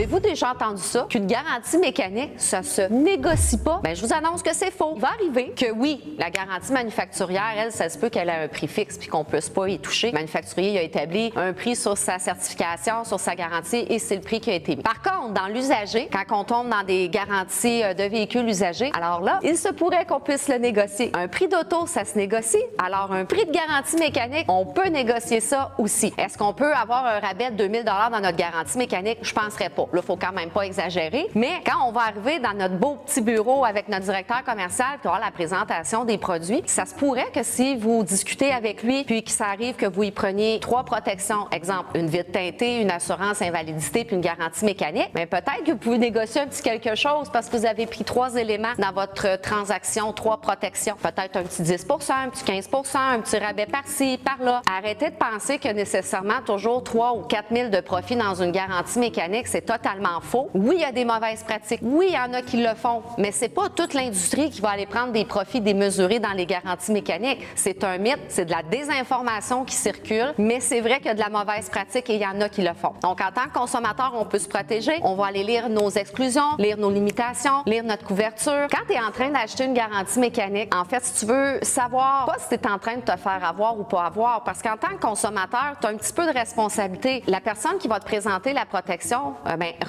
Avez-vous déjà entendu ça? Qu'une garantie mécanique, ça se négocie pas? Bien, je vous annonce que c'est faux. Il va arriver que oui, la garantie manufacturière, elle, ça se peut qu'elle ait un prix fixe puis qu'on ne puisse pas y toucher. Le manufacturier a établi un prix sur sa certification, sur sa garantie et c'est le prix qui a été mis. Par contre, dans l'usager, quand on tombe dans des garanties de véhicules usagés, alors là, il se pourrait qu'on puisse le négocier. Un prix d'auto, ça se négocie. Alors, un prix de garantie mécanique, on peut négocier ça aussi. Est-ce qu'on peut avoir un rabais de 2000 $ dans notre garantie mécanique? Je penserais pas. Là, il faut quand même pas exagérer. Mais quand on va arriver dans notre beau petit bureau avec notre directeur commercial puis avoir la présentation des produits, ça se pourrait que si vous discutez avec lui puis que ça arrive que vous y preniez 3 protections, exemple, une vitre teintée, une assurance invalidité puis une garantie mécanique, mais peut-être que vous pouvez négocier un petit quelque chose parce que vous avez pris 3 éléments dans votre transaction, 3 protections. Peut-être un petit 10 un petit 15 un petit rabais par-ci, par-là. Arrêtez de penser que nécessairement toujours 3 ou 4 000 de profit dans une garantie mécanique, c'est totalement faux. Oui, il y a des mauvaises pratiques. Oui, il y en a qui le font, mais c'est pas toute l'industrie qui va aller prendre des profits démesurés dans les garanties mécaniques. C'est un mythe, c'est de la désinformation qui circule, mais c'est vrai qu'il y a de la mauvaise pratique et il y en a qui le font. Donc, en tant que consommateur, on peut se protéger. On va aller lire nos exclusions, lire nos limitations, lire notre couverture. Quand tu es en train d'acheter une garantie mécanique, en fait, si tu veux savoir pas si tu es en train de te faire avoir ou pas avoir, parce qu'en tant que consommateur, tu as un petit peu de responsabilité. La personne qui va te présenter la protection,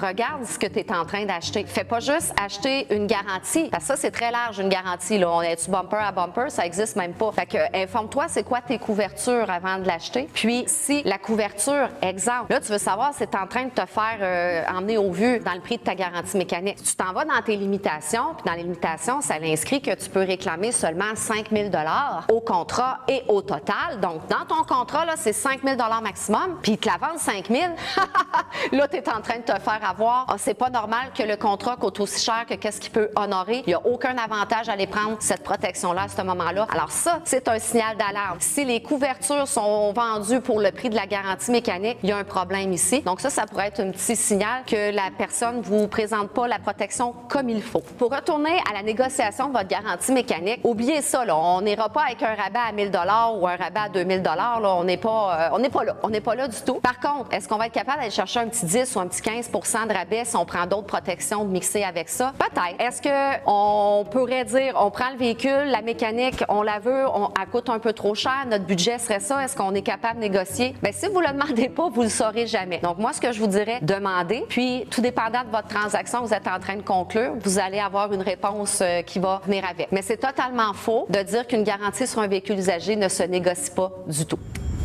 regarde ce que tu es en train d'acheter. Fais pas juste acheter une garantie, parce que ça, c'est très large, une garantie. Là. On est-tu bumper à bumper? Ça existe même pas. Fait que, informe-toi, c'est quoi tes couvertures avant de l'acheter. Puis, si la couverture, exemple, là, tu veux savoir si tu es en train de te faire emmener au vu dans le prix de ta garantie mécanique. Si tu t'en vas dans tes limitations, puis dans les limitations, ça l'inscrit que tu peux réclamer seulement 5 000 $ au contrat et au total. Donc, dans ton contrat, là, c'est 5 000 $ maximum, puis ils te la vendent 5 000. Là, tu es en train de te faire avoir. Ah, c'est pas normal que le contrat coûte aussi cher que qu'est-ce qu'il peut honorer. Il n'y a aucun avantage à aller prendre cette protection-là à ce moment-là. Alors ça, c'est un signal d'alarme. Si les couvertures sont vendues pour le prix de la garantie mécanique, il y a un problème ici. Donc ça pourrait être un petit signal que la personne ne vous présente pas la protection comme il faut. Pour retourner à la négociation de votre garantie mécanique, oubliez ça, là. On n'ira pas avec un rabais à 1 000 $ ou un rabais à 2 000 $. Là. On n'est pas là. On n'est pas là du tout. Par contre, est-ce qu'on va être capable d'aller chercher un petit 10 ou un petit 15 % de rabais si on prend d'autres protections mixées avec ça? Peut-être. Est-ce qu'on pourrait dire, on prend le véhicule, la mécanique, on la veut, elle coûte un peu trop cher, notre budget serait ça, est-ce qu'on est capable de négocier? Bien, si vous ne le demandez pas, vous ne le saurez jamais. Donc, moi, ce que je vous dirais, demandez. Puis, tout dépendant de votre transaction que vous êtes en train de conclure, vous allez avoir une réponse qui va venir avec. Mais c'est totalement faux de dire qu'une garantie sur un véhicule usagé ne se négocie pas du tout.